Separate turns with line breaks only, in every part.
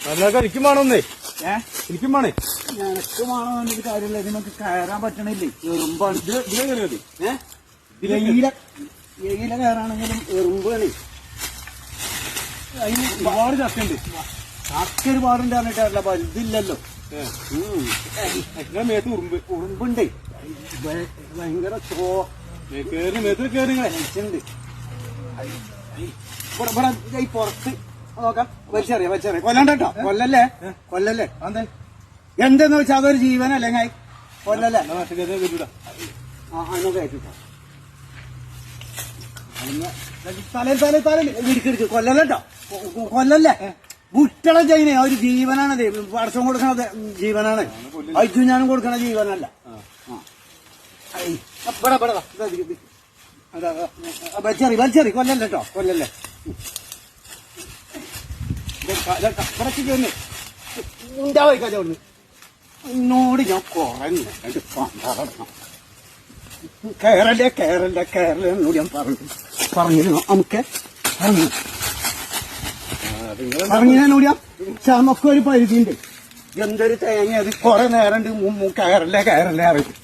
അതിനൊക്കെ എനിക്കും വേണമെന്നേ. എനിക്കും വേണേ.
എനക്ക് വേണോ എനിക്ക് കാര്യമില്ല. ഇതിനൊക്കെ കയറാൻ പറ്റണില്ലേ, എറുമ്പാണ്. എയില കയറാണെങ്കിലും എറുമ്പാണ്.
അതിന് ഒരുപാട് ചക്കുണ്ട്.
ചക്ക ഒരുപാടുണ്ട് പറഞ്ഞിട്ടല്ല, വലുതില്ലല്ലോ.
മേത്ത്
ഉറുമ്പുണ്ടേ, ഭയങ്കര
കേറി മേത്ത് കയറി
കഴിച്ചുണ്ട്. ഇവിടെ ഈ പുറത്ത് നോക്കാം. വലിച്ചറിയാം കൊല്ലണ്ടോ. കൊല്ലല്ലേ എന്തെന്ന് വെച്ചാൽ അതൊരു ജീവനല്ലേ. കൊല്ലല്ലേ കയറ്റിട്ടോ. തലയിൽ ഇടിക്കിടിക്ക് കൊല്ലല്ലോ. കൊല്ലല്ലേ കുട്ടികളെ ചെയ്യുന്നേ ഒരു ജീവനാണത്. വർഷം കൊടുക്കണത് ജീവനാണ്. അയച്ചു ഞാനും കൊടുക്കണ ജീവനല്ല. വലിച്ചെറി കൊല്ലല്ലോ. കൊല്ലല്ലേ ഉണ്ടാവായിക്കാതെ എന്നോട് ഞാൻ കുറഞ്ഞു കയറല്ലേ എന്നോട് ഞാൻ പറഞ്ഞിരുന്നു. നമുക്ക് പറഞ്ഞതിനോട് ഞാൻ നമുക്കൊരു പരിധിയുണ്ട്. എന്തൊരു തേങ്ങ അത് കുറെ നേരമുണ്ട്. കയറല്ലേ അറിയും.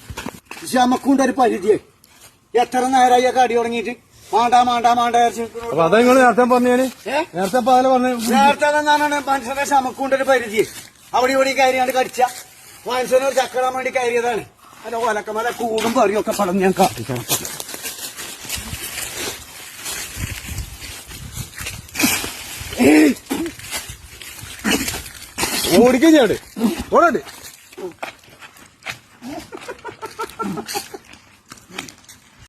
പക്ഷെ നമുക്കുണ്ടൊരു പരിധിയെ. എത്ര നേരമായി കടി തുടങ്ങിയിട്ട് മാണ്ട
അതാ നിങ്ങള് നേരത്തെ പറഞ്ഞാല്
നേരത്തെ എന്നാണ് മനുഷ്യനെ നമുക്കുണ്ടൊരു പരിധി. അവിടെ ഇവിടെ കയറിയാണ്ട് കടിച്ച മനുഷ്യനോട് ചക്കടാൻ വേണ്ടി കയറിയതാണ്. അല്ല ഒലക്കമല കൂടും പറിയൊക്കെ പടം ഞാൻ കാട്ടിക്കണം.
ഓടിക്കഴിഞ്ഞാട് ഓടണ്ട്.